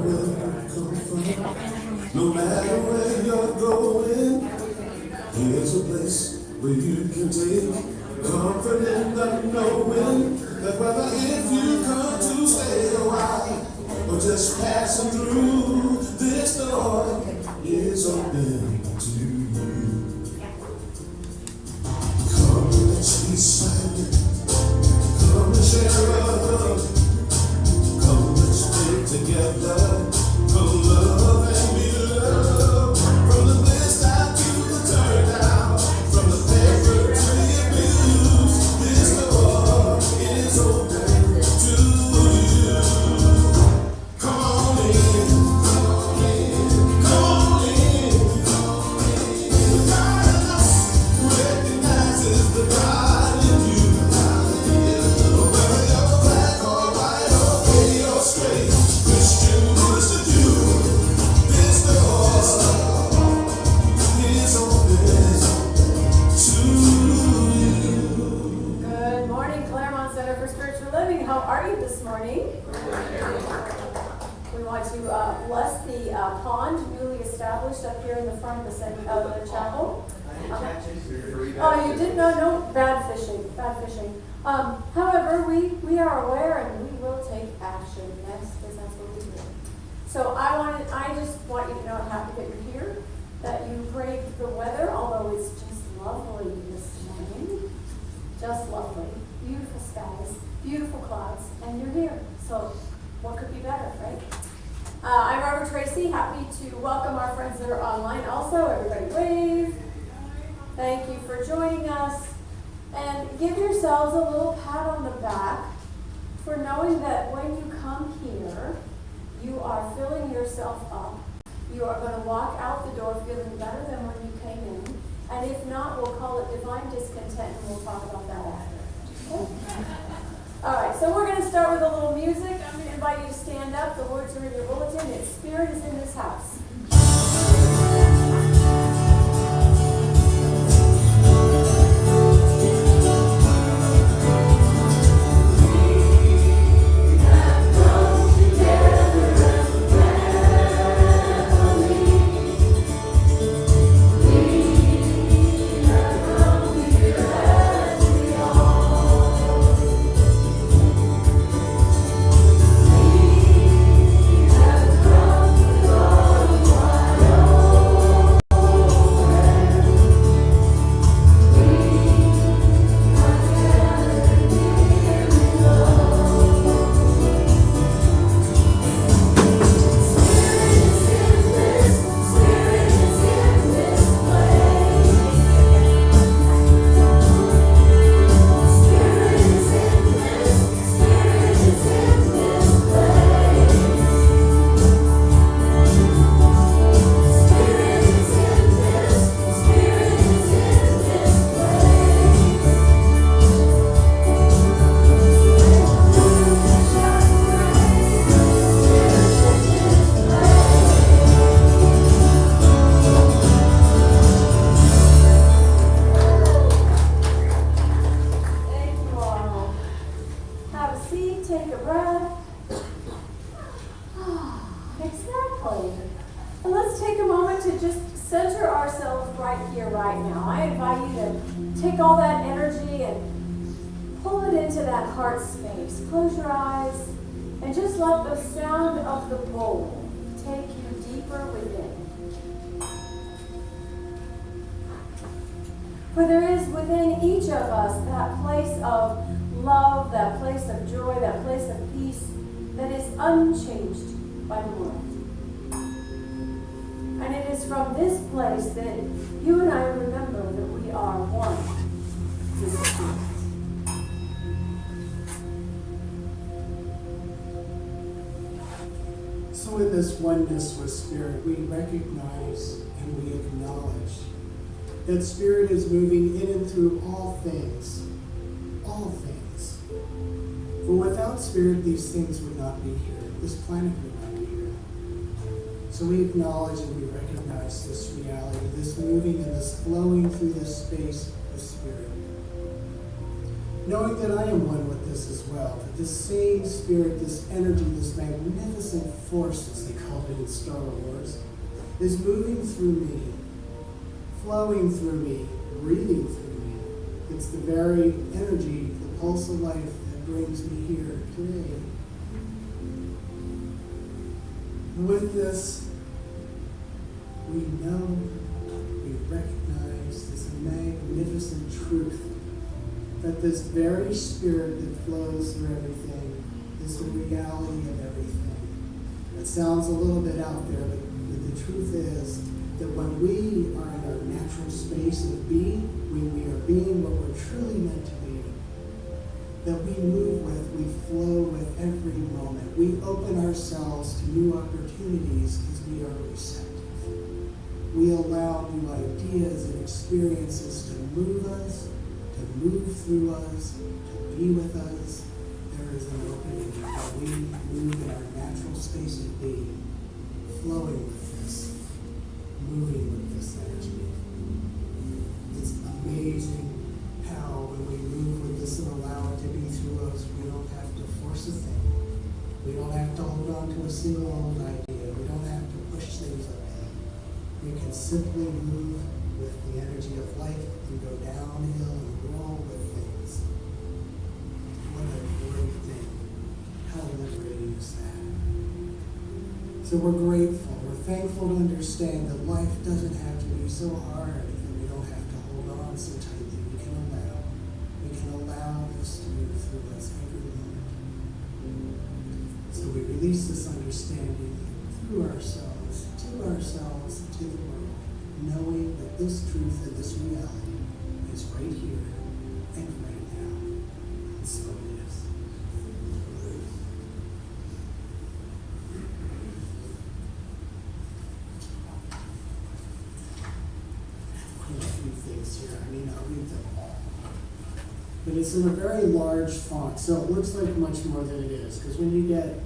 matter where you come from, no matter where you're going, here's a place where you can take comfort in the knowing that whether if you come to stay a while or just passing through, this door is open to you. Come and let's be silent. Come and share a hug. Come, let's stay together. Come love and be loved. From the best out to the turn down, from the favorite to the abuse, this door is open to you. Come on in, come on in, come on in, come on in. The God in us recognizes the God in you. Whether you're black or white or gay or straight, Christian, Buddhist or Jew, this door is open to you. Good morning, Claremont Center for Spiritual Living. How are you this morning? We want to bless the pond newly established up here in the front of the chapel. Oh, you didn't know? No, bad fishing. However, we are aware and we will take action. Yes, because that's what we do. So I just want you to know I'm happy that you're here, that you braved the weather, although it's just lovely this morning. Just lovely. Beautiful skies, beautiful clouds, and you're here. So what could be better, right? I'm Robert Tracy, happy to welcome our friends that are online also. Everybody wave. Thank you for joining us. And give yourselves a little pat on the back for knowing that when you come here, you are filling yourself up. You are going to walk out the door feeling better than when you came in. And if not, we'll call it divine discontent, and we'll talk about that after. Okay? All right, so we're going to start with a little music. I'm going to invite you to stand up. The words are in your bulletin. Its spirit is in this house. For there is within each of us that place of love, that place of joy, that place of peace that is unchanged by the world. And it is from this place that you and I remember that we are one with the Spirit. So in this oneness with Spirit, we recognize and we acknowledge that Spirit is moving in and through all things. All things. For without Spirit, these things would not be here. This planet would not be here. So we acknowledge and we recognize this reality, this moving and this flowing through this space with Spirit. knowing that I am one with this as well, that this same spirit, this energy, this magnificent force, as they called it in Star Wars, is moving through me, flowing through me, breathing through me. It's the very energy, the pulse of life that brings me here today. With this, we know, we recognize this magnificent truth that this very spirit that flows through everything is the reality of everything. It sounds a little bit out there, but the truth is that when we are in our natural space of being, when we are being what we're truly meant to be, that we move with, we flow with every moment. We open ourselves to new opportunities because we are receptive. We allow new ideas and experiences to move us, to move through us, to be with us. There is an opening that we move in our natural space of being, flowing with this, moving with this energy. It's amazing how when we move with this and allow it to be through us, we don't have to force a thing. We don't have to hold on to a single old idea. We don't have to push things away. We can simply move with the energy of life and go downhill and roll with things. What a great thing. How liberating is that? So we're grateful. We're thankful to understand that life doesn't have to be so hard and we don't have to hold on so tightly. We can allow this to move through us every moment. So we release this understanding through ourselves, to the world, knowing that this truth and this reality is right here and right now. And so it is. Quite a few things here. I'll read them all. But it's in a very large font, so it looks like much more than it is. Because when you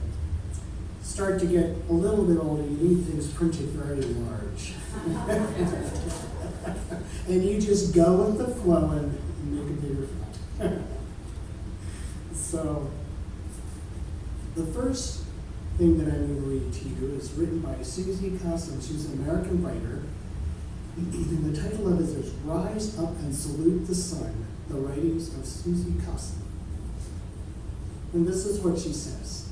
start to get a little bit older, you need things printed very large. And you just go with the flow and make a bigger font. So, the first thing that I'm going to read to you is written by Susie Cossum. She's an American writer. And the title of it is Rise Up and Salute the Sun, the writings of Susie Cossum. And this is what she says.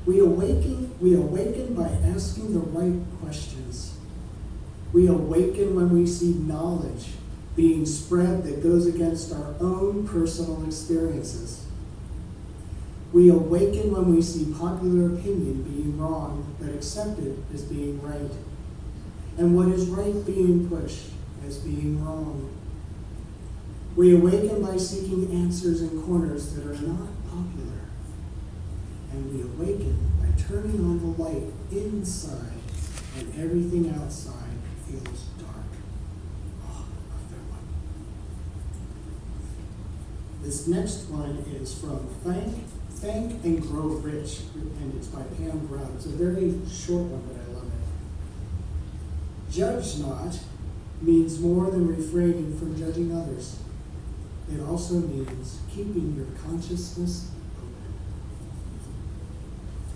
We awaken by asking the right questions. We awaken when we see knowledge being spread that goes against our own personal experiences. We awaken when we see popular opinion being wrong, but accepted as being right. And what is right being pushed as being wrong. We awaken by seeking answers in corners that are not popular. And we awaken by turning on the light inside and everything outside feels dark. Oh, I love that one. This next one is from Thank and Grow Rich, and it's by Pam Brown. It's a very short one, but I love it. Judge not means more than refraining from judging others. It also means keeping your consciousness open.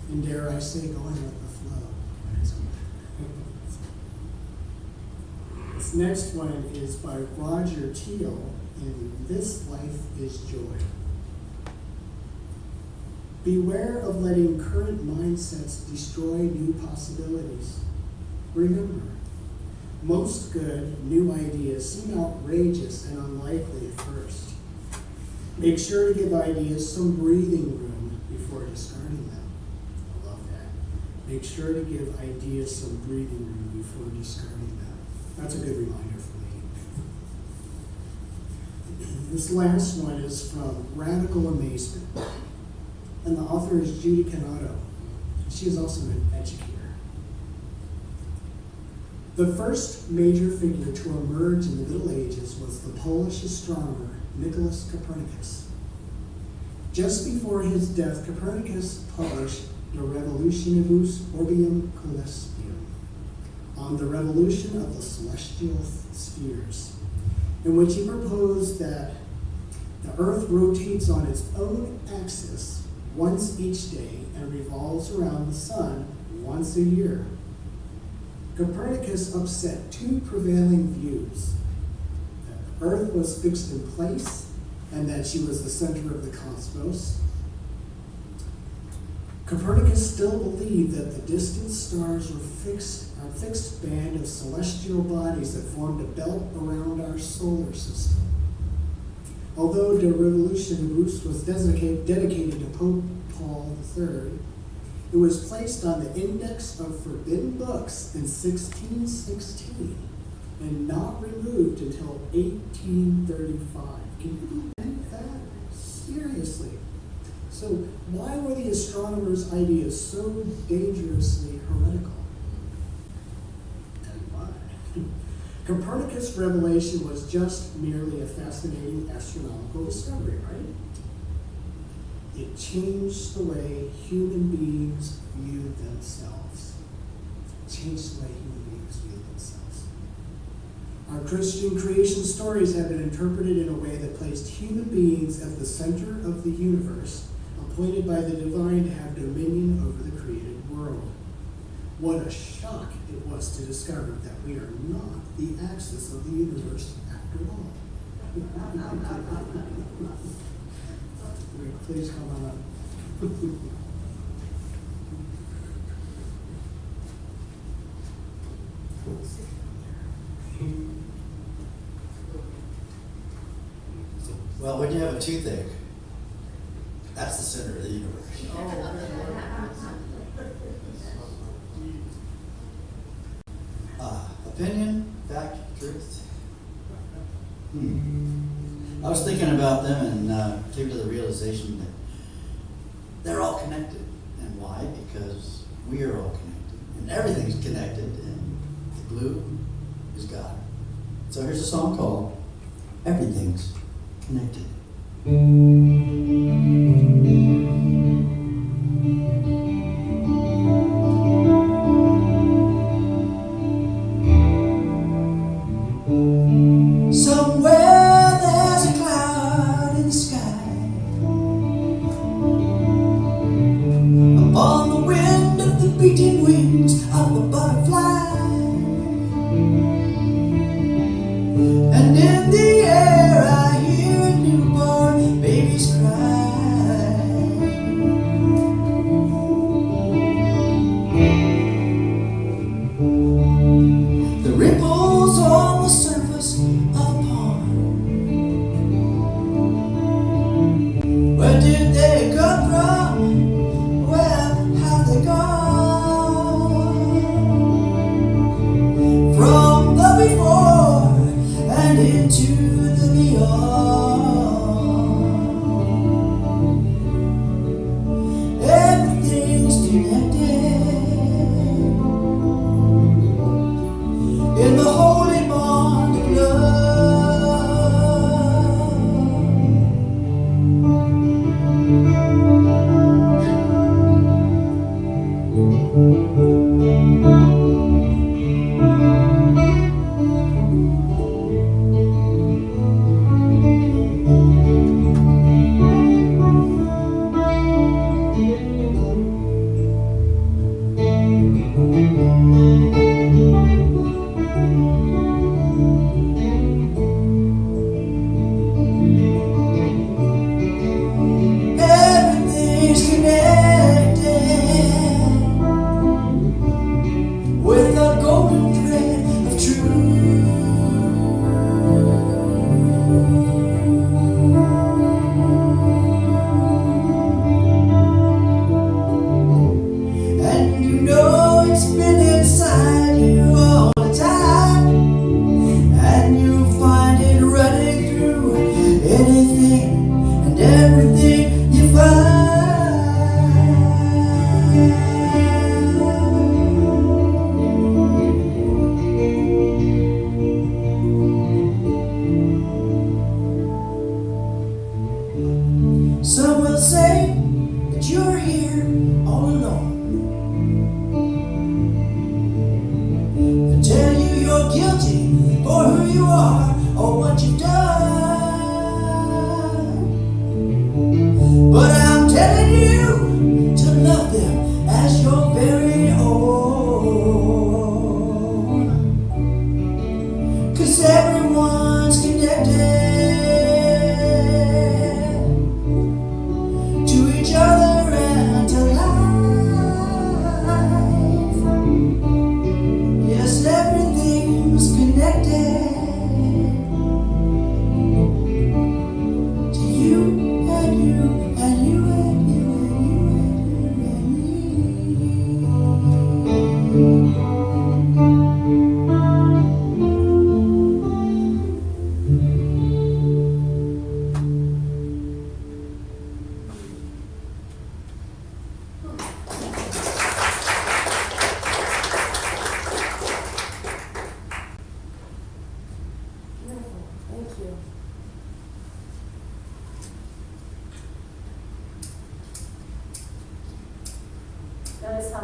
And dare I say, going with the flow when it's open. This next one is by Roger Teal, and This Life is Joy. Beware of letting current mindsets destroy new possibilities. Remember, most good new ideas seem outrageous and unlikely at first. Make sure to give ideas some breathing room before discarding them. I love that. Make sure to give ideas some breathing room before discarding them. That's a good reminder for me. This last one is from Radical Amazement. And the author is Judy Canotto. She is also an educator. The first major figure to emerge in the Middle Ages was the Polish astronomer Nicholas Copernicus. Just before his death, Copernicus published De Revolutionibus Orbium Coelestium, on the revolution of the celestial spheres, in which he proposed that The Earth rotates on its own axis once each day and revolves around the sun once a year. Copernicus upset two prevailing views: that the Earth was fixed in place and that she was the center of the cosmos. Copernicus still believed that the distant stars were a fixed band of celestial bodies that formed a belt around our solar system. Although De Revolutionibus was dedicated to Pope Paul III, it was placed on the Index of Forbidden Books in 1616 and not removed until 1835. Can you believe that? Seriously. So why were the astronomers' ideas so dangerously heretical? And why? Copernicus' revelation was just merely a fascinating astronomical discovery, right? It changed the way human beings viewed themselves. It changed the way human beings viewed themselves. Our Christian creation stories have been interpreted in a way that placed human beings at the center of the universe, appointed by the divine to have dominion over the created world. What a shock it was to discover that we are not the axis of the universe after all. Please come on up. Well, when you have a toothache, that's the center of the universe. Opinion, fact, truth. I was thinking about them and came to the realization that they're all connected. And why? Because we are all connected. And everything's connected. And the glue is God. So here's a song called Everything's Connected. Somewhere there's a cloud in the sky, upon the wind of the beating wings of a butterfly, and in the air I hear a newborn baby's cry. The ripples on the surface of a pond, where did they come from? Where have they gone? From the before and into the beyond. Everything's connected in the holy bond of love. Everything's connected with a golden thread of truth. And you know it's been inside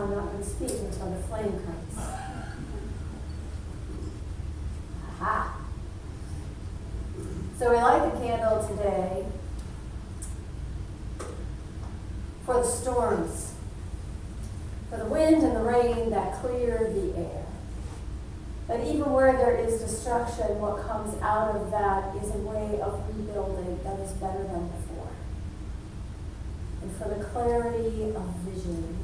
I'm not going to speak until the flame comes. Aha. So we light the candle today for the storms, for the wind and the rain that clear the air. But even where there is destruction, what comes out of that is a way of rebuilding that is better than before. And for the clarity of vision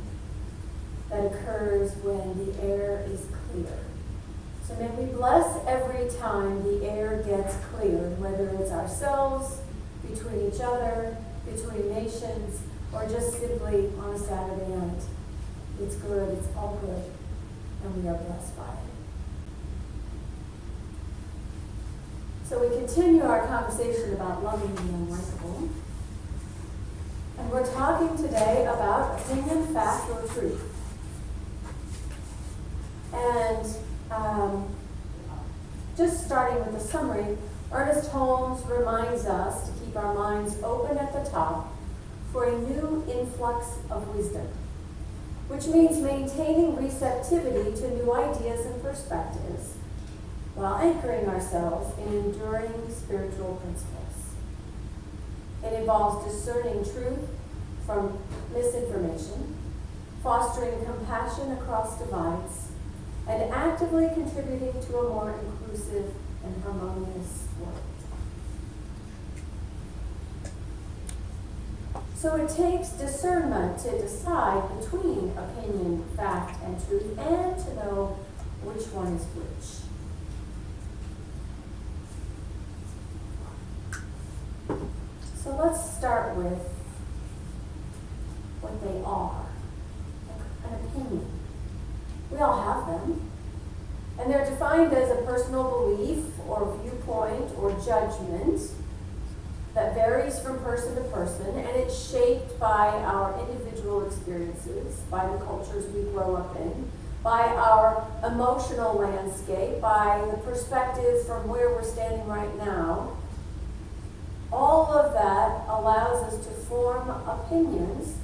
that occurs when the air is clear. So may we bless every time the air gets cleared, whether it's ourselves, between each other, between nations, or just simply on a Saturday night. It's good, it's all good, and we are blessed by it. So we continue our conversation about loving the unlikable. And we're talking today about opinion, fact, or truth. And just starting with the summary, Ernest Holmes reminds us to keep our minds open at the top for a new influx of wisdom, which means maintaining receptivity to new ideas and perspectives while anchoring ourselves in enduring spiritual principles. It involves discerning truth from misinformation, fostering compassion across divides, and actively contributing to a more inclusive and harmonious world. So it takes discernment to decide between opinion, fact, and truth, and to know which one is which. So let's start with what they are, an opinion. We all have them. And they're defined as a personal belief or viewpoint or judgment that varies from person to person, and it's shaped by our individual experiences, by the cultures we grow up in, by our emotional landscape, by the perspective from where we're standing right now. All of that allows us to form opinions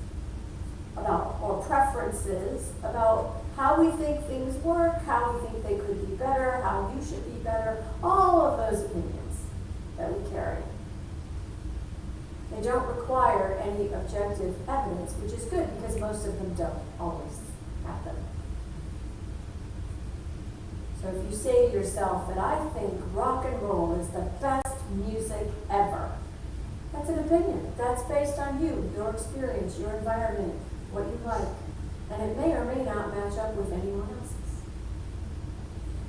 about, or preferences about how we think things work, how we think they could be better, how you should be better, all of those opinions that we carry. They don't require any objective evidence, which is good because most of them don't always have them. So if you say to yourself that I think rock and roll is the best music ever, that's an opinion. That's based on you, your experience, your environment, what you like. And it may or may not match up with anyone else's.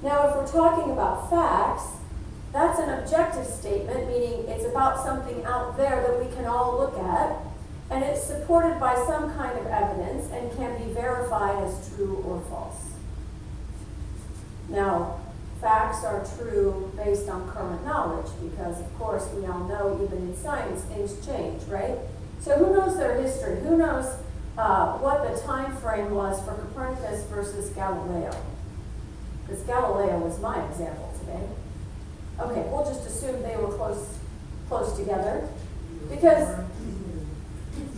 Now, if we're talking about facts, that's an objective statement, meaning it's about something out there that we can all look at, and it's supported by some kind of evidence and can be verified as true or false. Now, facts are true based on current knowledge, because of course we all know even in science things change, right? So who knows their history? Who knows what the time frame was for Copernicus versus Galileo? Because Galileo was my example today. Okay, we'll just assume they were close together, because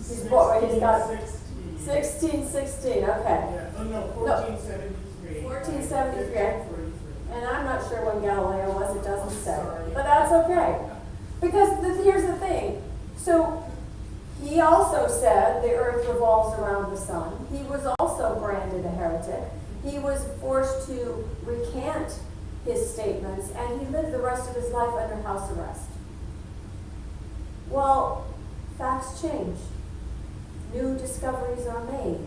he's got 1616. Okay. Yeah, oh no, 1473. 1473. And I'm not sure when Galileo was, it doesn't say. But that's okay. Because here's the thing. So he also said the earth revolves around the sun. He was also branded a heretic. He was forced to recant his statements, and he lived the rest of his life under house arrest. Well, facts change. New discoveries are made.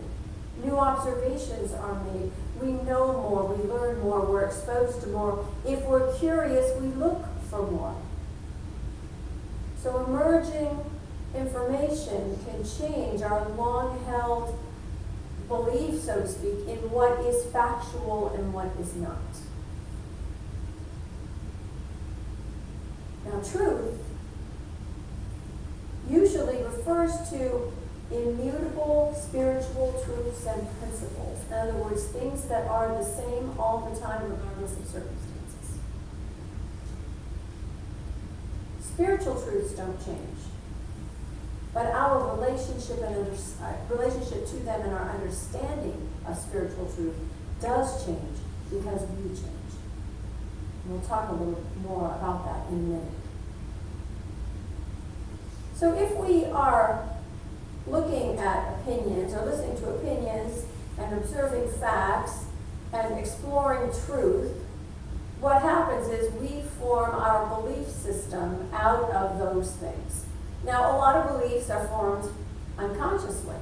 New observations are made. We know more, we learn more, we're exposed to more. If we're curious, we look for more. So emerging information can change our long-held belief, so to speak, in what is factual and what is not. Now, truth usually refers to immutable spiritual truths and principles. In other words, things that are the same all the time, regardless of circumstances. Spiritual truths don't change, but our relationship to them and our understanding of spiritual truth does change because we change. And we'll talk a little more about that in a minute. So if we are looking at opinions or listening to opinions and observing facts and exploring truth, what happens is we form our belief system out of those things. Now, a lot of beliefs are formed unconsciously,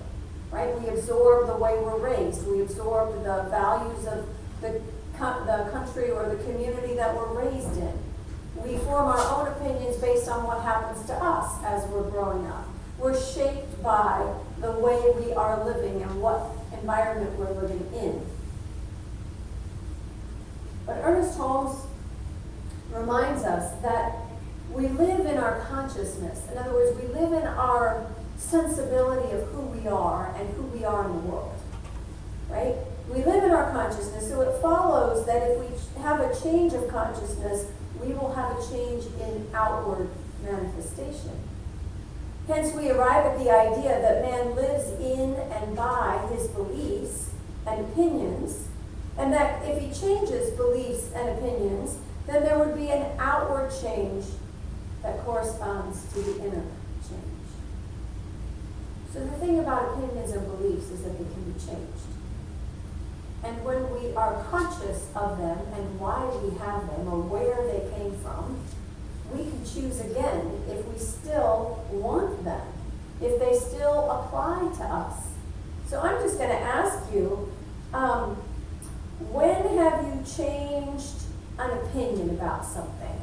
right? We absorb the way we're raised. We absorb the values of the country or the community that we're raised in. We form our own opinions based on what happens to us as we're growing up. We're shaped by the way we are living and what environment we're living in. But Ernest Holmes reminds us that we live in our consciousness. In other words, we live in our sensibility of who we are and who we are in the world, right? We live in our consciousness, so it follows that if we have a change of consciousness, we will have a change in outward manifestation. Hence, we arrive at the idea that man lives in and by his beliefs and opinions, and that if he changes beliefs and opinions, then there would be an outward change that corresponds to the inner change. So the thing about opinions and beliefs is that they can be changed. And when we are conscious of them and why we have them or where they came from, we can choose again if we still want them, if they still apply to us. So I'm just going to ask you, when have you changed an opinion about something?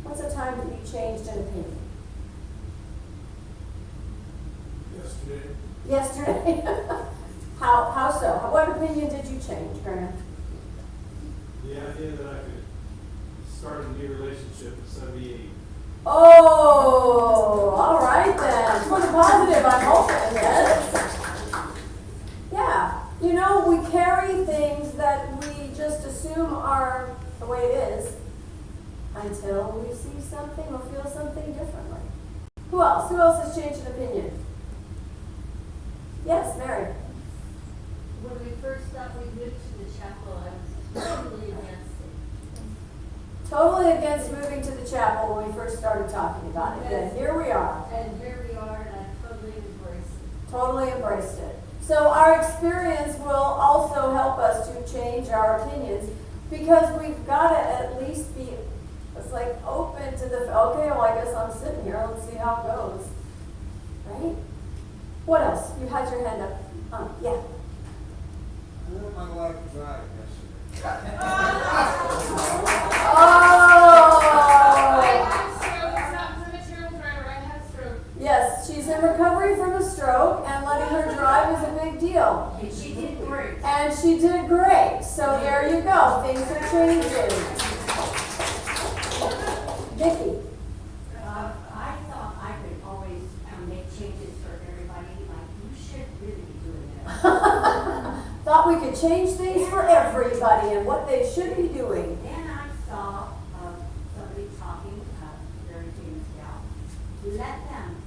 What's the time that you changed an opinion? Yesterday. Yesterday? How so? What opinion did you change, Graham? The idea that I could start a new relationship at 78. Oh, all right then. For the positive, I'm hoping, yes? Yeah. You know, we carry things that we just assume are the way it is until we see something or feel something differently. Who else? Who else has changed an opinion? Yes, Mary. When we first thought we moved to the chapel, I was totally against it. Totally against moving to the chapel when we first started talking about it. Then here we are. And here we are, and I totally embraced it. Totally embraced it. So our experience will also help us to change our opinions because we've got to at least be, it's like open to the, okay, well, I guess I'm sitting here. Let's see how it goes. Right? What else? You had your hand up. Yeah. I want my wife to drive yesterday. Oh! I'm stroke. It's not from a material driver. I had a stroke. Yes, she's in recovery from a stroke, and letting her drive is a big deal. And she did great. And she did great. So there you go. Things are changing. Vicki. I thought I could always make changes for everybody. Like, you should really be doing that. Thought we could change things for everybody and what they should be doing. Then I saw somebody talking, a very famous gal. Let them.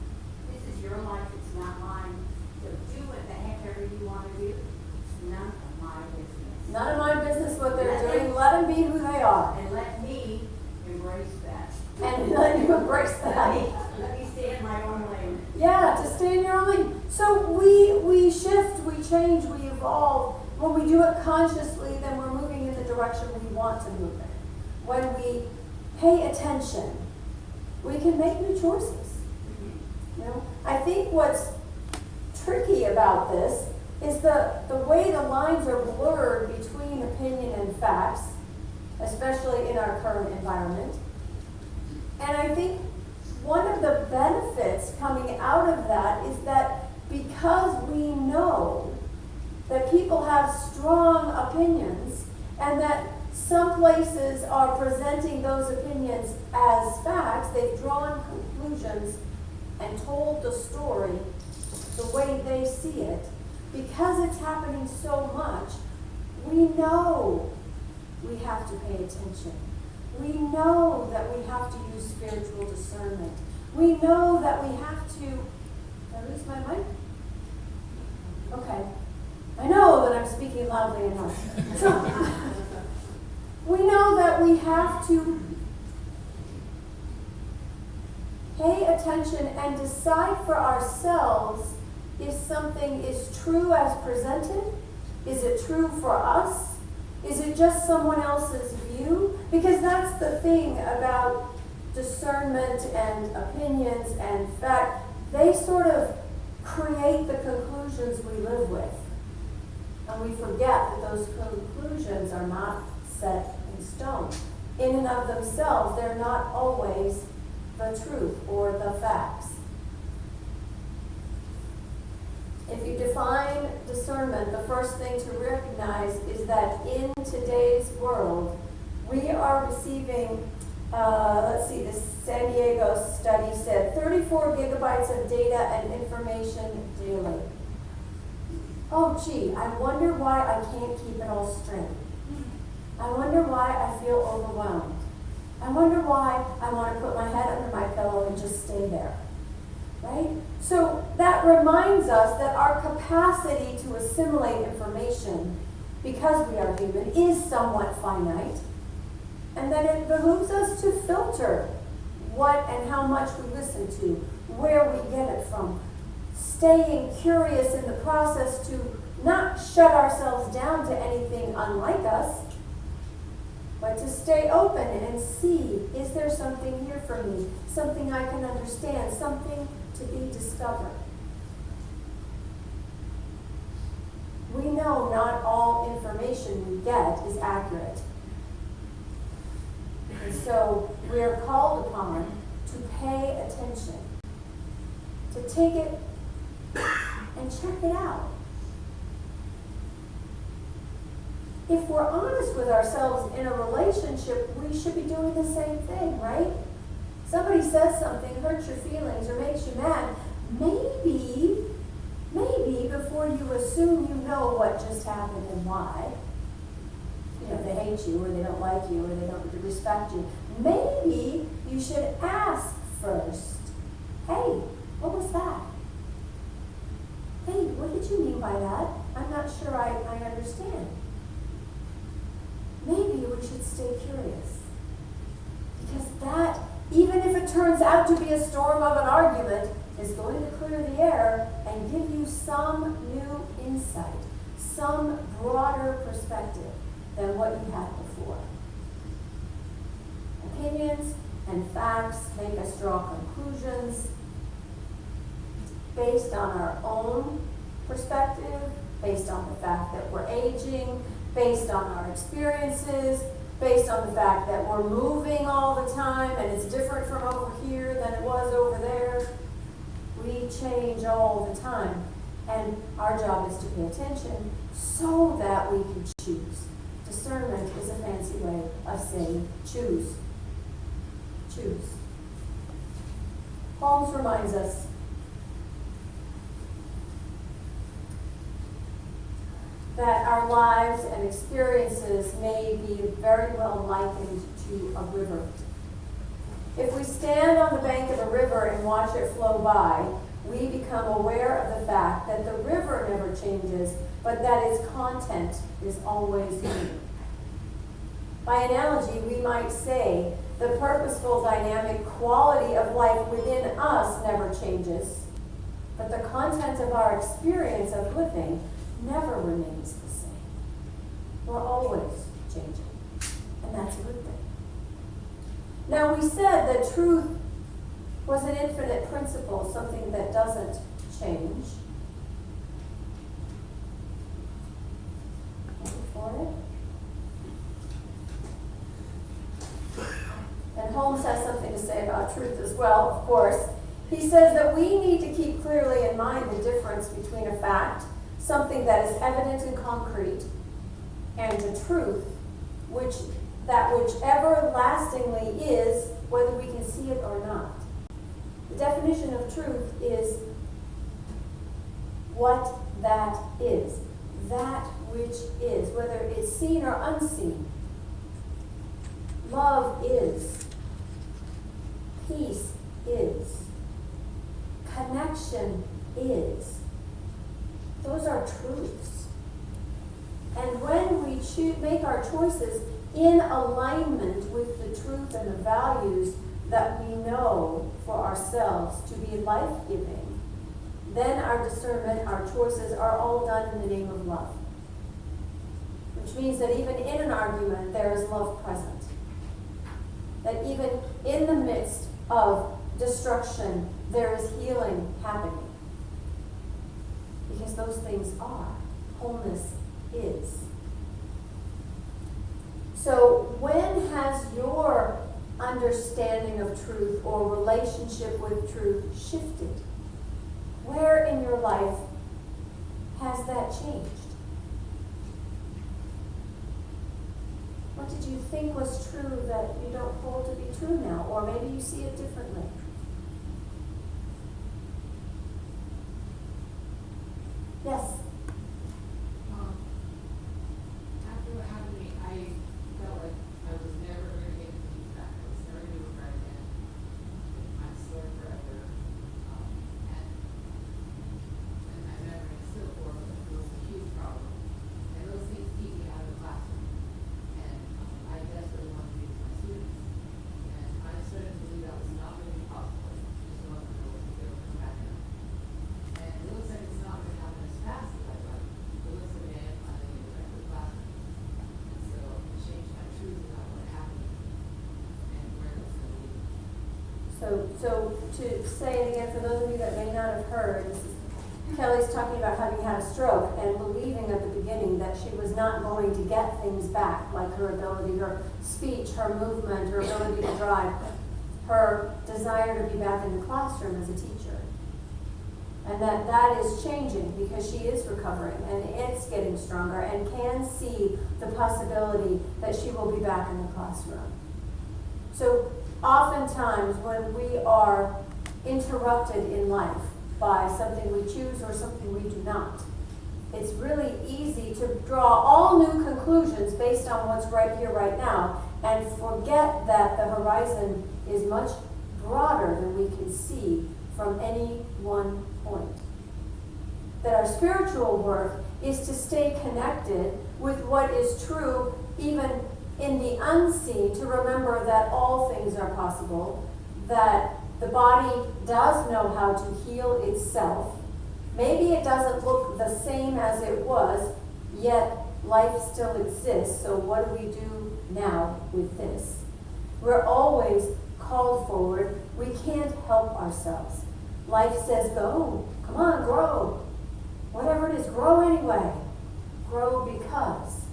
This is your life. It's not mine. So do what the heck ever you want to do. It's none of my business. None of my business what they're doing. Let them be who they are. And let me embrace that. And let you embrace that. Let me stay in my own lane. Yeah, to stay in your own lane. So we shift, we change, we evolve. When we do it consciously, then we're moving in the direction we want to move in. When we pay attention, we can make new choices. You know, I think what's tricky about this is the way the lines are blurred between opinion and facts, especially in our current environment. And I think one of the benefits coming out of that is that because we know that people have strong opinions and that some places are presenting those opinions as facts, they've drawn conclusions and told the story the way they see it. Because it's happening so much, we know we have to pay attention. We know that we have to use spiritual discernment. We know that we have to, did I lose my mic? Okay. speaking loudly enough. So, we know that we have to pay attention and decide for ourselves if something is true as presented. Is it true for us? Is it just someone else's view? Because that's the thing about discernment and opinions and fact. They sort of create the conclusions we live with. And we forget that those conclusions are not set in stone. In and of themselves, they're not always the truth or the facts. If you define discernment, the first thing to recognize is that in today's world, we are receiving, the San Diego study said 34 gigabytes of data and information daily. Oh gee, I wonder why I can't keep it all straight. I wonder why I feel overwhelmed. I wonder why I want to put my head under my pillow and just stay there. Right? So that reminds us that our capacity to assimilate information, because we are human, is somewhat finite. And that it behooves us to filter what and how much we listen to, where we get it from. Staying curious in the process to not shut ourselves down to anything unlike us, but to stay open and see, is there something here for me? Something I can understand, something to be discovered. We know not all information we get is accurate. And so we are called upon to pay attention, to take it and check it out. If we're honest with ourselves in a relationship, we should be doing the same thing, right? Somebody says something, hurts your feelings, or makes you mad. Maybe before you assume you know what just happened and why, they hate you, or they don't like you, or they don't respect you, maybe you should ask first, hey, what was that? Hey, what did you mean by that? I'm not sure I understand. Maybe we should stay curious. Because that, even if it turns out to be a storm of an argument, is going to clear the air and give you some new insight, some broader perspective than what you had before. Opinions and facts make us draw conclusions based on our own perspective, based on the fact that we're aging, based on our experiences, based on the fact that we're moving all the time and it's different from over here than it was over there. We change all the time, and our job is to pay attention so that we can choose. Discernment is a fancy way of saying choose. Choose. Holmes reminds us that our lives and experiences may be very well likened to a river. If we stand on the bank of a river and watch it flow by, we become aware of the fact that the river never changes, but that its content is always new. By analogy, we might say the purposeful, dynamic quality of life within us never changes, but the content of our experience of living never remains the same. We're always changing, and that's a good thing. Now, we said that truth was an infinite principle, something that doesn't change. Wait for it. And Holmes has something to say about truth as well, of course. He says that we need to keep clearly in mind the difference between a fact, something that is evident and concrete, and a truth, which everlastingly is, whether we can see it or not. The definition of truth is what that is. That which is, whether it's seen or unseen. Love is. Peace is. Connection is. Those are truths. And make our choices in alignment with the truth and the values that we know for ourselves to be life-giving, then our discernment, our choices are all done in the name of love. Which means that even in an argument, there is love present. That even in the midst of destruction, there is healing happening. Because those things are. Wholeness is. So when has your understanding of truth or relationship with truth shifted? Where in your life has that changed? What did you think was true that you don't hold to be true now? Or maybe you see it differently. Yes? After what happened to me, I felt like I was never going to get the peace back. I was never going to do it right again. I'm sore forever. And I remember in still for it was a huge problem. And those things keep me out of the classroom. And I desperately wanted to be with my students. And I started to believe that was not going to be possible. Just wasn't going to be able to come back in. And it looks like it's not going to happen as fast as I'd like. It looks like I am finally getting back to the classroom. And so it changed my truth about what happened and where it was going to lead. So to say it again, for those of you that may not have heard, this is Kelly's talking about having had a stroke and believing at the beginning that she was not going to get things back, like her ability, her speech, her movement, her ability to drive, her desire to be back in the classroom as a teacher. And that is changing because she is recovering and it's getting stronger and can see the possibility that she will be back in the classroom. So oftentimes when we are interrupted in life by something we choose or something we do not, it's really easy to draw all new conclusions based on what's right here, right now, and forget that the horizon is much broader than we can see from any one point. That our spiritual work is to stay connected with what is true even in the unseen, to remember that all things are possible, that the body does know how to heal itself. Maybe it doesn't look the same as it was, yet life still exists, so what do we do now with this? We're always called forward. We can't help ourselves. Life says, go, come on, grow. Whatever it is, grow anyway. Grow because.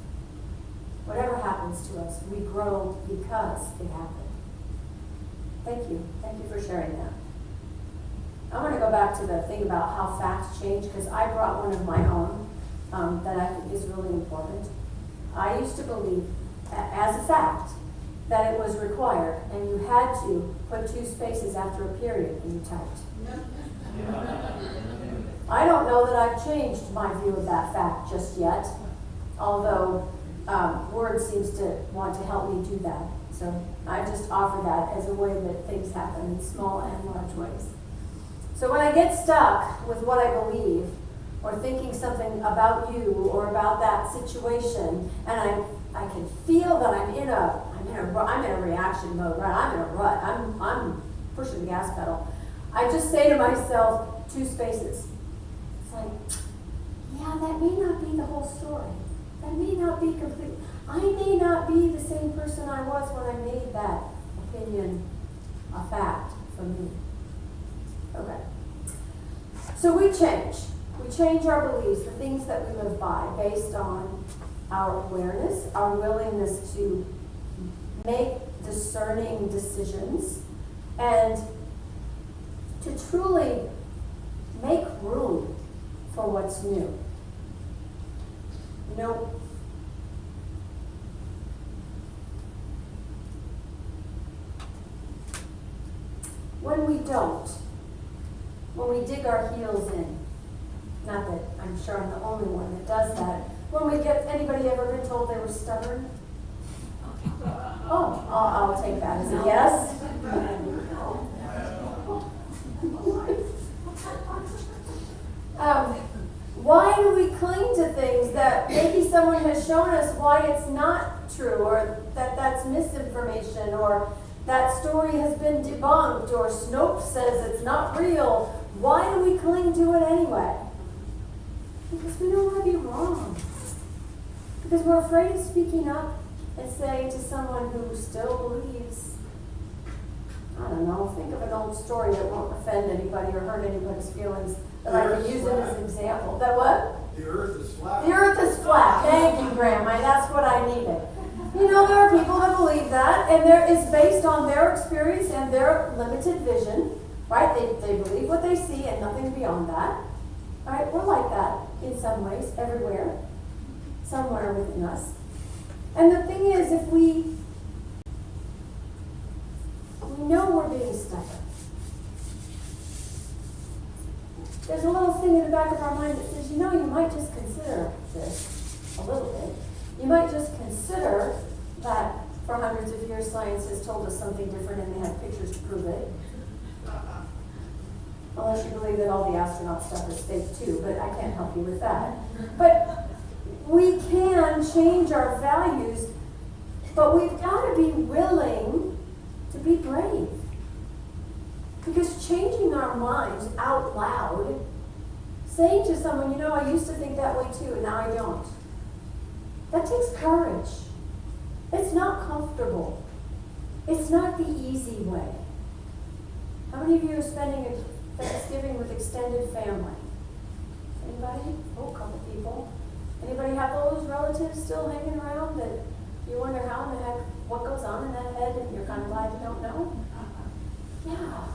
Whatever happens to us, we grow because it happened. Thank you. Thank you for sharing that. I want to go back to the thing about how facts change, because I brought one of my own that I think is really important. I used to believe, as a fact, that it was required, and you had to put 2 spaces after a period when you typed. I don't know that I've changed my view of that fact just yet, although Word seems to want to help me do that. So I just offer that as a way that things happen in small and large ways. So when I get stuck with what I believe, or thinking something about you or about that situation, and I can feel that I'm in a reaction mode, right? I'm in a rut. I'm pushing the gas pedal. I just say to myself, 2 spaces. It's like, yeah, that may not be the whole story. That may not be complete. I may not be the same person I was when I made that opinion a fact for me. Okay. So we change. We change our beliefs, the things that we live by, based on our awareness, our willingness to make discerning decisions, and to truly make room for what's new. You know, when we don't, when we dig our heels in, not that I'm sure I'm the only one that does that, when we get, anybody ever been told they were stubborn? Oh, I'll take that as a yes. Why do we cling to things that maybe someone has shown us why it's not true, or that that's misinformation, or that story has been debunked, or Snopes says it's not real, why do we cling to it anyway? Because we don't want to be wrong. Because we're afraid of speaking up and saying to someone who still believes, I don't know, think of an old story that won't offend anybody or hurt anybody's feelings, that I can use it as an example. That what? The earth is flat. The earth is flat. Thank you, Grandma. That's what I needed. You know, there are people that believe that, and it's based on their experience and their limited vision, right? They believe what they see and nothing beyond that. Right? We're like that in some ways, everywhere, somewhere within us. And the thing is, if we know we're being stubborn, there's a little thing in the back of our mind that says, you know, you might just consider this a little bit. You might just consider that for hundreds of years science has told us something different and they have pictures to prove it. Unless you believe that all the astronaut stuff is fake too, but I can't help you with that. But we can change our values, but we've got to be willing to be brave. Because changing our minds out loud, saying to someone, you know, I used to think that way too, and now I don't. That takes courage. It's not comfortable. It's not the easy way. How many of you are spending a Thanksgiving with extended family? Anybody? Oh, a couple people. Anybody have those relatives still hanging around that you wonder how in the heck, what goes on in that head, and you're kind of glad you don't know? Yeah.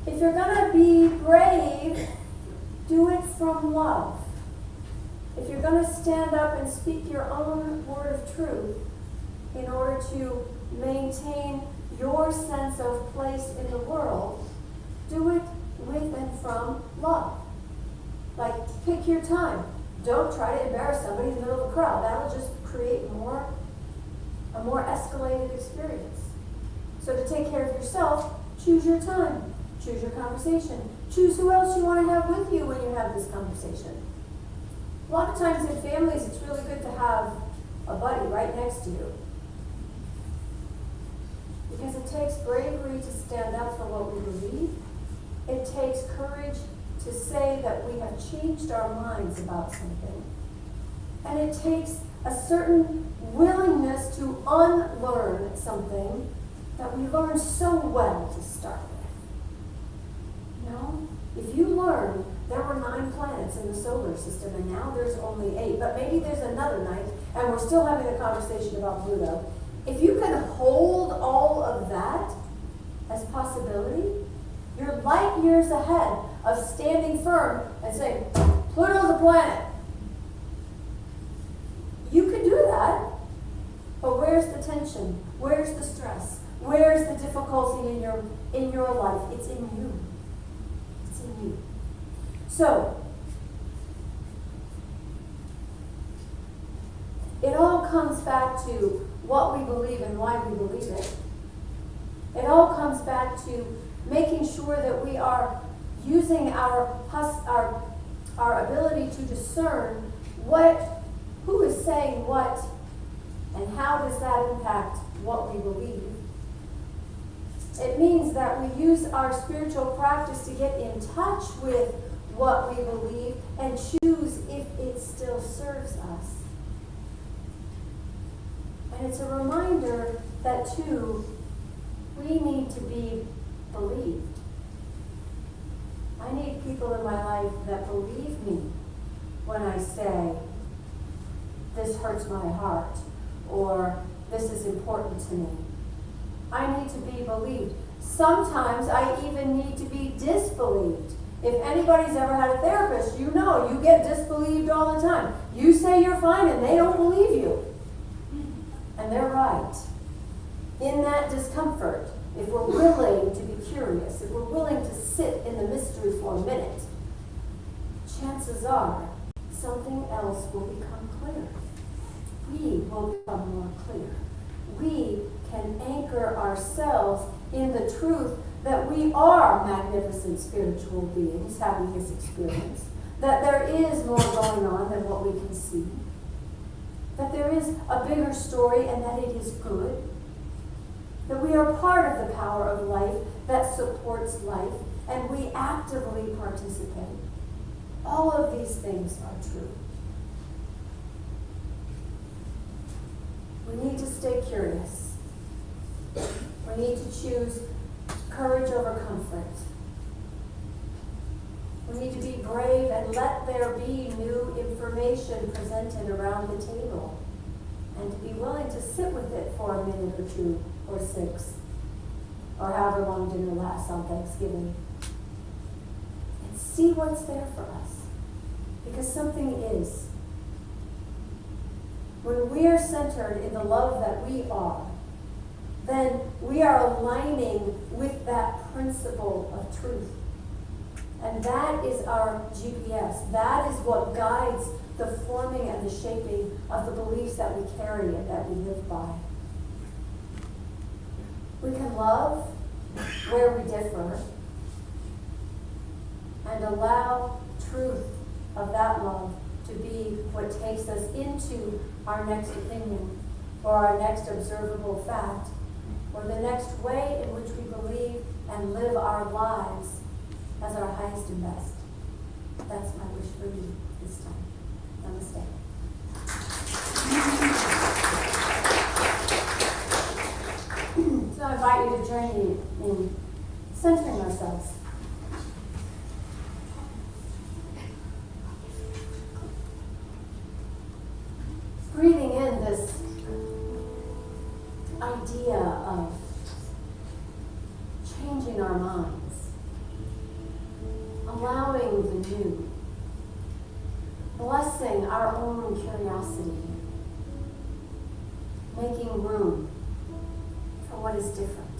If you're going to be brave, do it from love. If you're going to stand up and speak your own word of truth in order to maintain your sense of place in the world, do it with and from love. Like, pick your time. Don't try to embarrass somebody in the middle of a crowd. That'll just create a more escalated experience. So to take care of yourself, choose your time. Choose your conversation. Choose who else you want to have with you when you have this conversation. A lot of times in families, it's really good to have a buddy right next to you. Because it takes bravery to stand up for what we believe. It takes courage to say that we have changed our minds about something. And it takes a certain willingness to unlearn something that we learned so well to start with. You know, if you learn there were 9 planets in the solar system and now there's only 8, but maybe there's another 9th and we're still having a conversation about Pluto. If you can hold all of that as possibility, you're light years ahead of standing firm and saying, Pluto's a planet. You could do that, but where's the tension? Where's the stress? Where's the difficulty in your life? It's in you. It's in you. So, it all comes back to what we believe and why we believe it. It all comes back to making sure that we are using our ability to discern who is saying what, and how does that impact what we believe. It means that we use our spiritual practice to get in touch with what we believe and choose if it still serves us. And it's a reminder that, too, we need to be believed. I need people in my life that believe me when I say, this hurts my heart, or this is important to me. I need to be believed. Sometimes I even need to be disbelieved. If anybody's ever had a therapist, you know you get disbelieved all the time. You say you're fine and they don't believe you. And they're right. In that discomfort, if we're willing to be curious, if we're willing to sit in the mystery for a minute, chances are something else will become clear. We will become more clear. We can anchor ourselves in the truth that we are magnificent spiritual beings having this experience, that there is more going on than what can see. That there is a bigger story and that it is good. That we are part of the power of life that supports life, and we actively participate. All of these things are true. We need to stay curious. We need to choose courage over comfort. We need to be brave and let there be new information presented around the table, and to be willing to sit with it for a minute or 2 or 6, or however long dinner lasts on Thanksgiving, and see what's there for us, because something is. When we are centered in the love that we are, then we are aligning with that principle of truth. And that is our GPS. That is what guides the forming and the shaping of the beliefs that we carry and that we live by. We can love where we differ and allow truth of that love to be what takes us into our next opinion or our next observable fact or the next way in which we believe and live our lives as our highest and best. That's my wish for you this time. Namaste. So I invite you to join me in centering ourselves. Breathing in this idea of changing our minds, allowing the new, blessing our own curiosity, making room for what is different.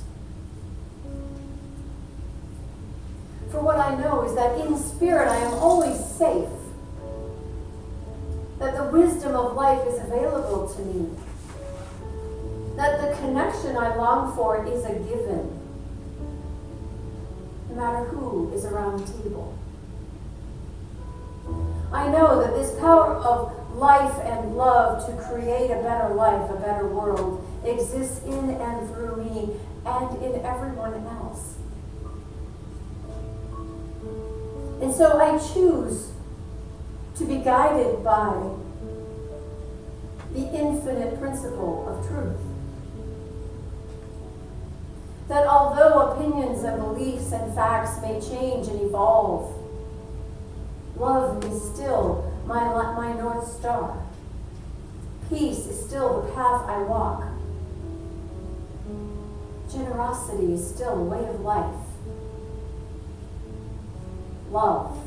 For what I know is that in spirit I am always safe, that the wisdom of life is available to me, that the connection I long for is a given, no matter who is around the table. I know that this power of life and love to create a better life, a better world, exists in and through me and in everyone else. And so I choose to be guided by the infinite principle of truth. That although opinions and beliefs and facts may change and evolve, love is still my North Star. Peace is still the path I walk. Generosity is still a way of life. Love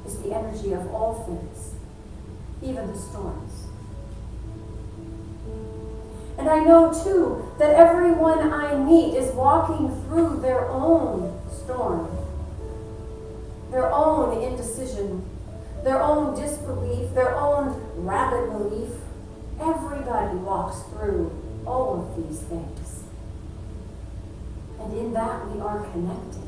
is the energy of all things, even the storms. And I know, too, that everyone I meet is walking through their own storm, their own indecision, their own disbelief, their own rabbit belief. Everybody walks through all of these things. And in that we are connected.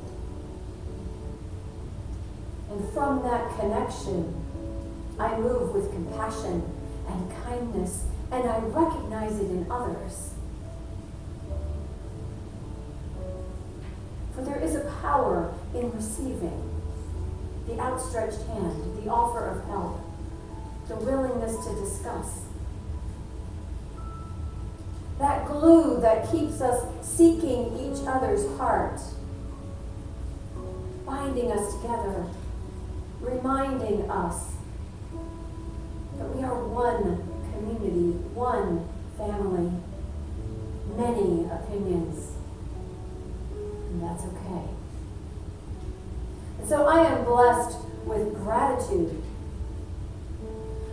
And from that connection, I move with compassion and kindness, and I recognize it in others. For there is a power in receiving, the outstretched hand, the offer of help, the willingness to discuss. That glue that keeps us seeking each other's heart, binding us together, reminding us that we are one community, one family, many opinions, and that's okay. And so I am blessed with gratitude.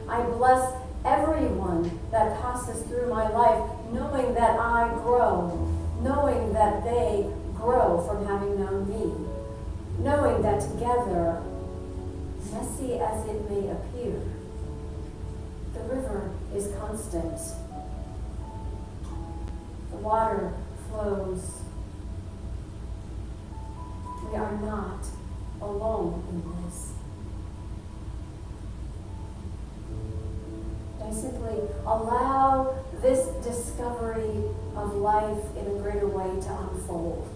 I bless everyone that passes through my life, knowing that I grow, knowing that they grow from having known me, knowing that together, messy as it may appear, the river is constant. The water flows. We are not alone in this. Basically, allow this discovery of life in a greater way to unfold.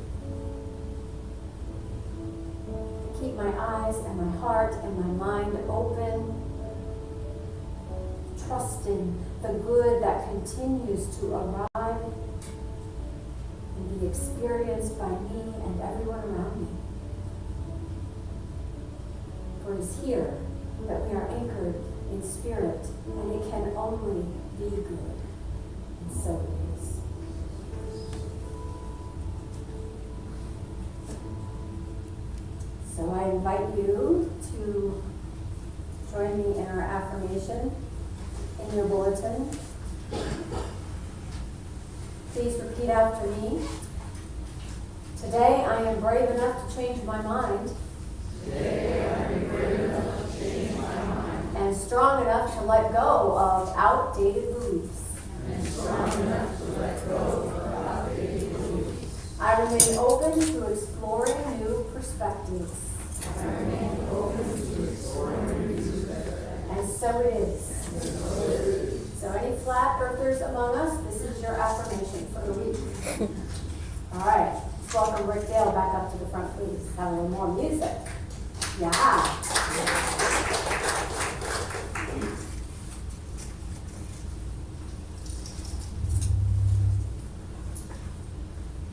Keep my eyes and my heart and my mind open, trusting the good that continues to arrive and be experienced by me and everyone around me. For it is here that we are anchored in spirit, and it can only be good. And so it is. So I invite you to join me in our affirmation in your bulletin. Please repeat after me. Today I am brave enough to change my mind. And strong enough to let go of outdated beliefs. I remain open to exploring new perspectives. And so it is. So any flat earthers among us, this is your affirmation for the week. All right, let's welcome Rick Dale back up to the front, please. Have a little more music. Yeah.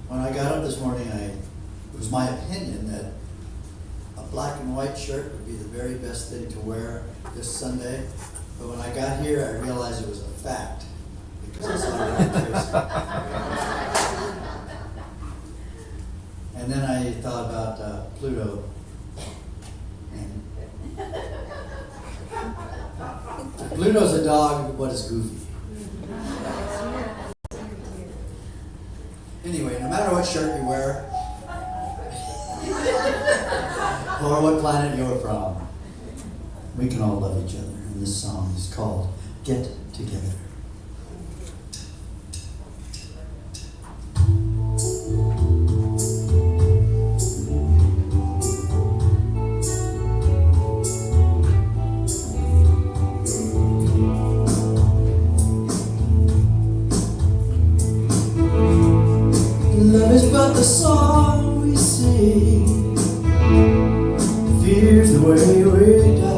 When I got up this morning, it was my opinion that a black and white shirt would be the very best thing to wear this Sunday. But when I got here, I realized it was a fact, because I saw it on Tuesday. And then I thought about Pluto. And Pluto's a dog, but it's goofy. Anyway, no matter what shirt you wear, or what planet you're from, we can all love each other. And this song is called Get Together. Love is but the song we sing, fear's the way we die.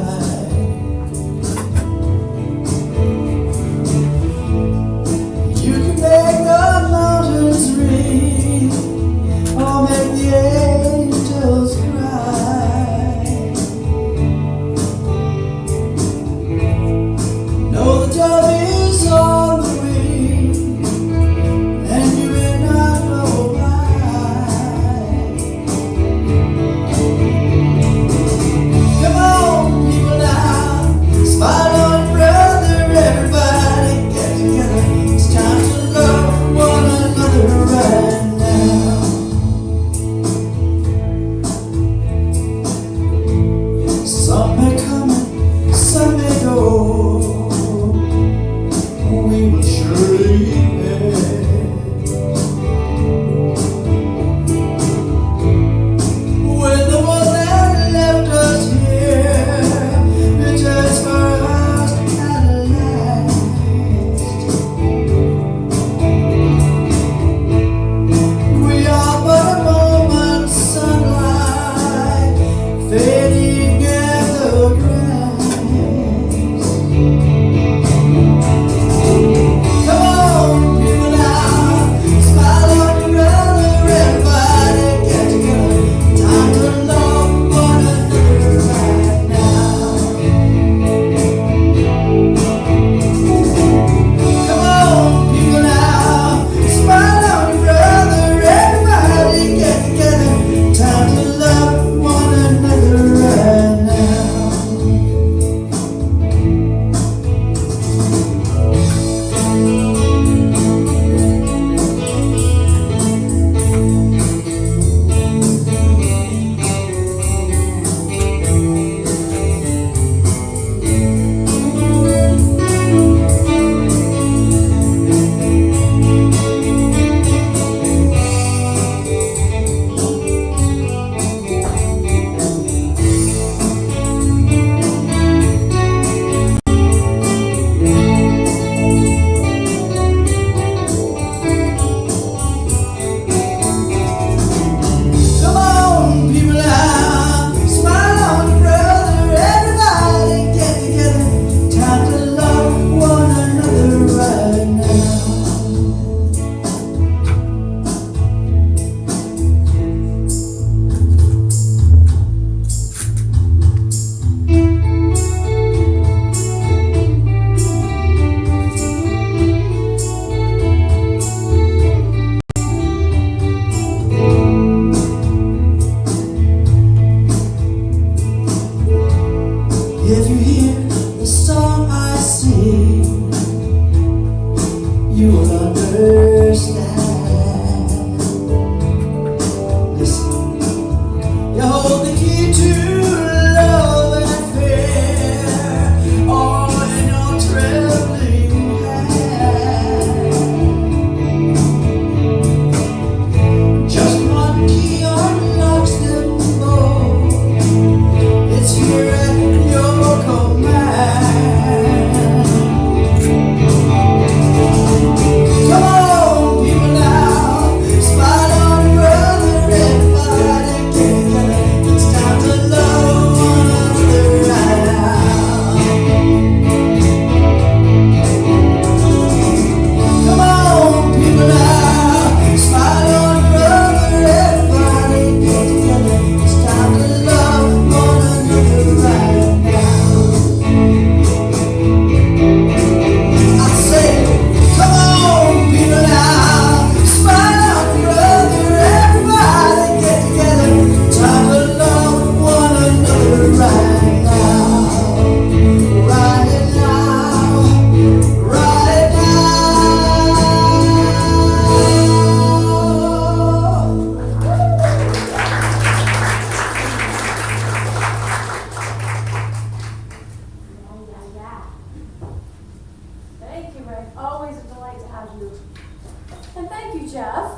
Jeff.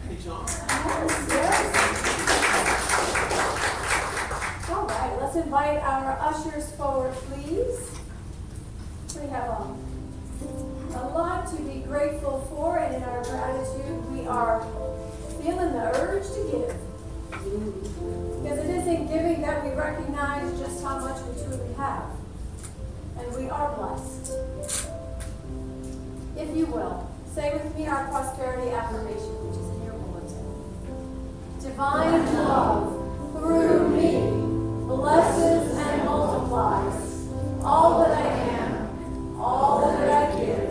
Hey, John. Yes. All right, let's invite our ushers forward, please. We have a lot to be grateful for, and in our gratitude, we are feeling the urge to give. Because it is in giving that we recognize just how much we truly have. And we are blessed. If you will, say with me our prosperity affirmation, which is in your bulletin. Divine love through me blesses and multiplies all that I am, all that I give,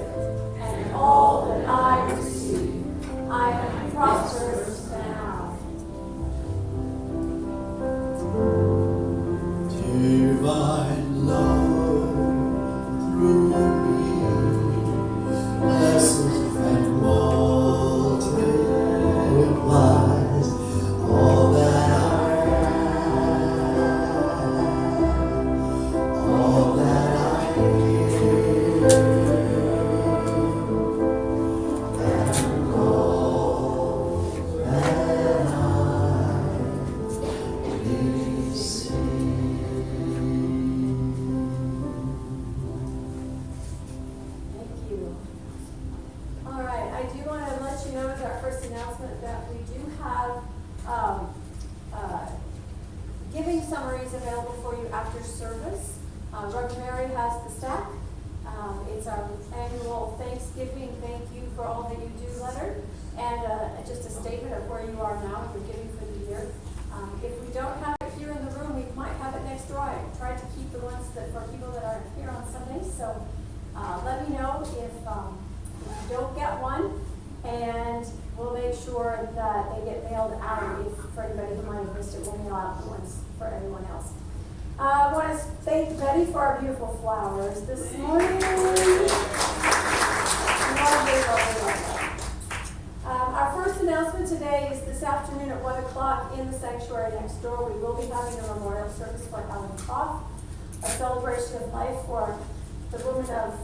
and all that I receive. I am prosperous now. Divine love through me blesses and multiplies all that I am, all that I give, and all that I receive. Thank you. All right, I do want to let you know as our first announcement that we do have giving summaries available for you after service. Reverend Mary has the stack. It's our annual Thanksgiving thank you for all that you do letter, and just a statement of where you are now if you're giving for the year. If we don't have it here in the room, we might have it next door. I tried to keep the ones that for people that aren't here on Sundays, so let me know if you don't get one, and we'll make sure that they get mailed out. If for anybody who might have missed it, we'll mail out the ones for everyone else. I want to thank Betty for our beautiful flowers this morning. Lovely, lovely, lovely. Our first announcement today is this afternoon at 1 o'clock in the sanctuary next door. We will be having a memorial service for Ellen Koff, a celebration of life for the woman of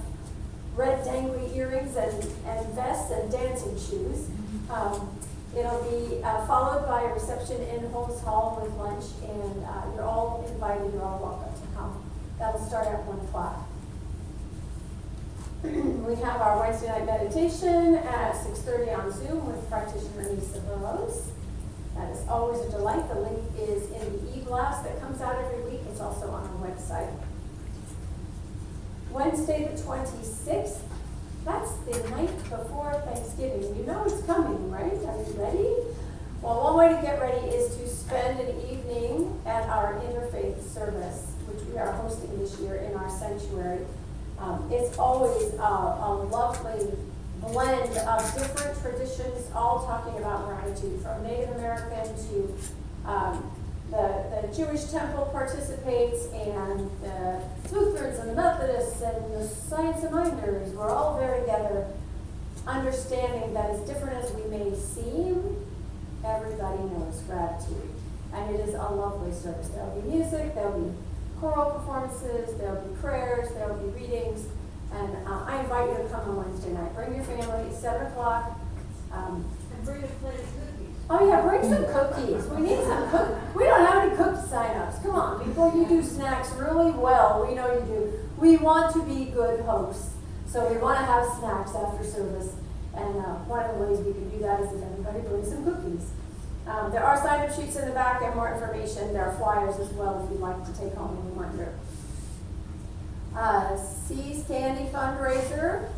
red dangly earrings and vests and dancing shoes. It'll be followed by a reception in Holmes Hall with lunch, and you're all invited, you're all welcome to come. That'll start at 1 o'clock. We have our Wednesday night meditation at 6:30 on Zoom with practitioner Lisa Burrows. That is always a delight. The link is in the e-blast that comes out every week. It's also on our website. Wednesday the 26th, that's the night before Thanksgiving. You know it's coming, right? Are you ready? Well, one way to get ready is to spend an evening at our interfaith service, which we are hosting this year in our sanctuary. It's always a lovely blend of different traditions, all talking about gratitude, from Native American to the Jewish temple participates, and the Lutherans and the Methodists and the Science of Minders. We're all very together, understanding that as different as we may seem, everybody knows gratitude. And it is a lovely service. There'll be music, there'll be choral performances, there'll be prayers, there'll be readings, and I invite you to come on Wednesday night. Bring your family, 7 o'clock. And bring a plate of cookies. Oh yeah, bring some cookies. We need some cookies. We don't have any cookie sign-ups. Come on, people, you do snacks really well. We know you do. We want to be good hosts, so we want to have snacks after service. And one of the ways we can do that is if everybody brings some cookies. There are sign-up sheets in the back and more information. There are flyers as well if you'd like to take home any wonder. C's Candy fundraiser,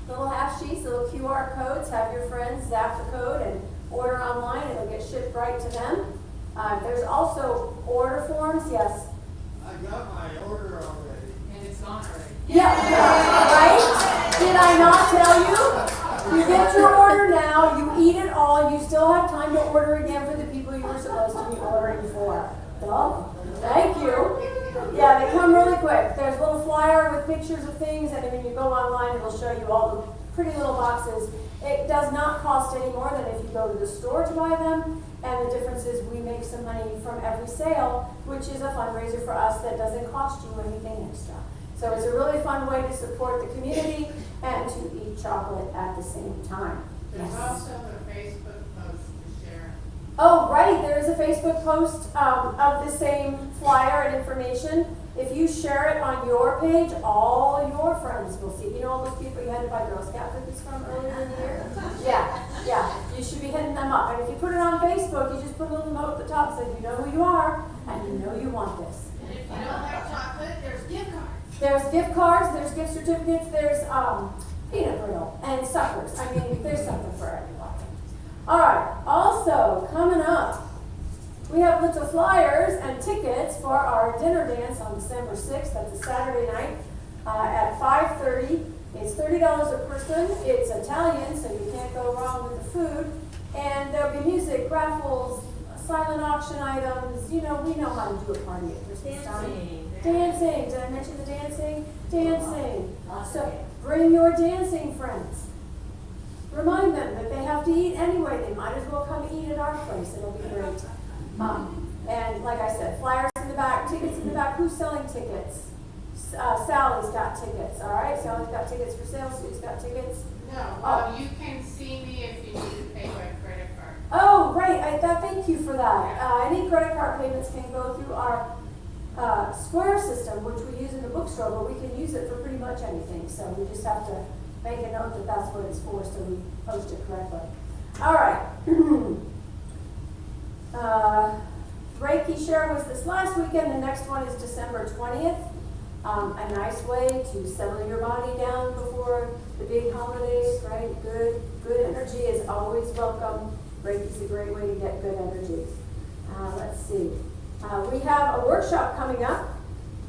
little half sheets, little QR codes. Have your friends zap the code and order online. It'll get shipped right to them. There's also order forms. Yes. I got my order already. And it's gone already. Yeah, right? Did I not tell you? You get your order now, you eat it all, you still have time to order again for the people you were supposed to be ordering for. Duh. Thank you. Yeah, they come really quick. There's a little flyer with pictures of things, and when you go online, it'll show you all the pretty little boxes. It does not cost any more than if you go to the store to buy them, and the difference is we make some money from every sale, which is a fundraiser for us that doesn't cost you anything extra. So it's a really fun way to support the community and to eat chocolate at the same time. There's also a Facebook post to share. Oh, right, there is a Facebook post of the same flyer and information. If you share it on your page, all your friends will see. You know all those people you had to buy Girl Scout cookies from earlier in the year? Yeah, you should be hitting them up. And if you put it on Facebook, you just put a little note at the top saying, you know who you are, and you know you want this. And if you don't like chocolate, there's gift cards. There's gift cards, there's gift certificates, there's peanut brittle and suckers. I mean, there's something for everybody. All right, also coming up, we have little flyers and tickets for our dinner dance on December 6th. That's a Saturday night at 5:30. It's $30 a person. It's Italian, so you can't go wrong with the food. And there'll be music, raffles, silent auction items. You know, we know how to do a party at Christmas time. Dancing. Did I mention the dancing? Dancing. So bring your dancing friends. Remind them that they have to eat anyway. They might as well come eat at our place. It'll be great. And like I said, flyers in the back, tickets in the back. Who's selling tickets? Sally's got tickets. All right, Sally's got tickets for sale. Sue's got tickets. No, you can see me if you need to pay by credit card. Oh, right. Thank you for that. Any credit card payments can go through our Square system, which we use in the bookstore, but we can use it for pretty much anything. So we just have to make a note that that's what it's for, so we post it correctly. All right. Reiki share was this last weekend. The next one is December 20th. A nice way to settle your body down before the big holidays, right? Good energy is always welcome. Reiki is a great way to get good energy. Let's see. We have a workshop coming up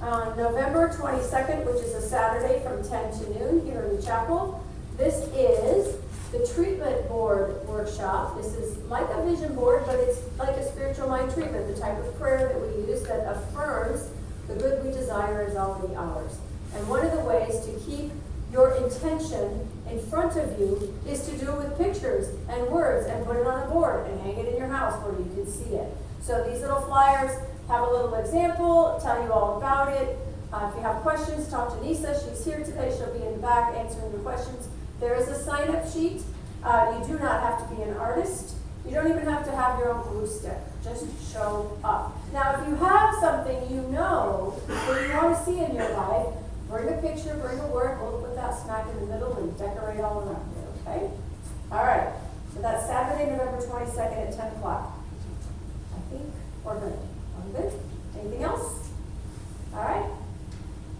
on November 22nd, which is a Saturday from 10 to noon here in the chapel. This is the treatment board workshop. This is like a vision board, but it's like a spiritual mind treatment, the type of prayer that we use that affirms the good we desire is already ours. And one of the ways to keep your intention in front of you is to do it with pictures and words and put it on a board and hang it in your house where you can see it. So these little flyers have a little example, tell you all about it. If you have questions, talk to Nisa. She's here today. She'll be in the back answering your questions. There is a sign-up sheet. You do not have to be an artist. You don't even have to have your own glue stick. Just show up. Now, if you have something you know that you want to see in your life, bring a picture, bring a word. We'll put that smack in the middle and decorate all around it, okay? All right. So that's Saturday, November 22nd at 10 o'clock. I think we're good. I'm good. Anything else? All right.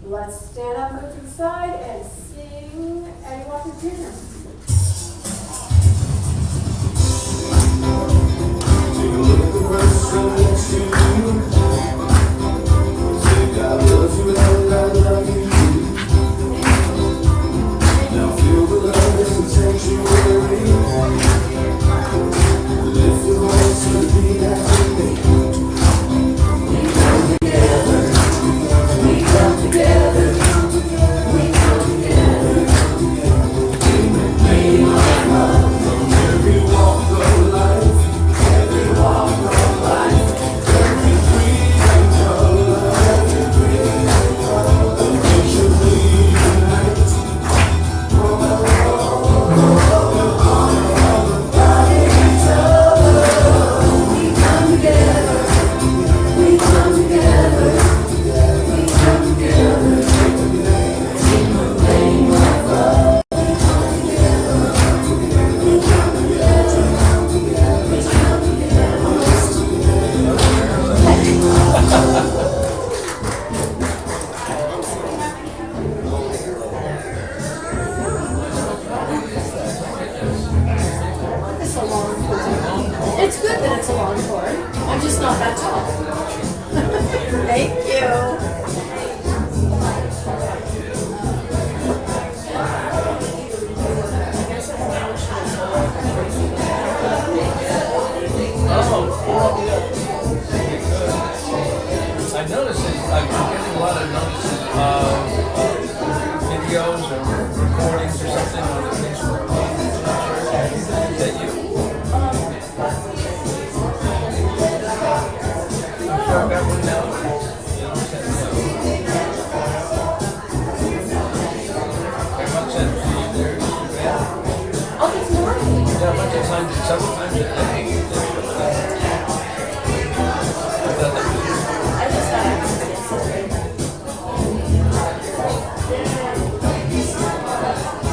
Let's stand up, move to the side, and sing Eddie Walker Jr. Take a look at the person next to you. Say God loves you and I love you. Now feel the love in the sanctuary. Lift your voice and repeat after me. We come together. We come together. We come together. In the name of love. From every walk of life. Every walk of life. Every dream and color. Every dream and color. We should leave tonight. It's good that it's a long cord. I'm just not that tall. Thank you. I noticed that I'm getting a lot of notices of videos or recordings or something on the Facebook